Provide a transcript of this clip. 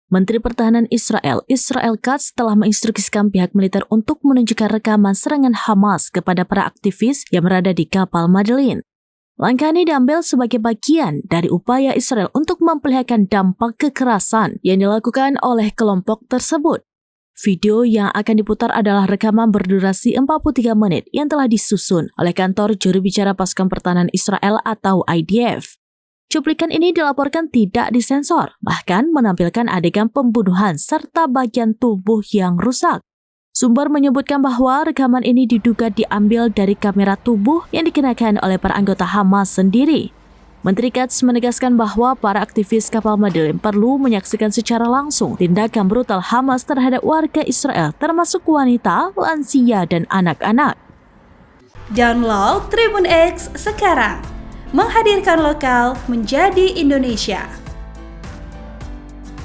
Menteri Pertahanan Israel, Israel Katz, telah menginstruksikan pihak militer untuk menunjukkan rekaman serangan Hamas kepada para aktivis yang berada di kapal Madeleine. Langkah ini diambil sebagai bagian dari upaya Israel untuk memperlihatkan dampak kekerasan yang dilakukan oleh kelompok tersebut. Video yang akan diputar adalah rekaman berdurasi 43 menit yang telah disusun oleh kantor juru bicara pasukan pertahanan Israel atau IDF. Cuplikan ini dilaporkan tidak disensor, bahkan menampilkan adegan pembunuhan serta bagian tubuh yang rusak. Sumber menyebutkan bahwa rekaman ini diduga diambil dari kamera tubuh yang dikenakan oleh para anggota Hamas sendiri. Menteri Katz menegaskan bahwa para aktivis kapal Madeleine perlu menyaksikan secara langsung tindakan brutal Hamas terhadap warga Israel, termasuk wanita, lansia, dan anak-anak. Download Tribun X sekarang, menghadirkan lokal menjadi Indonesia.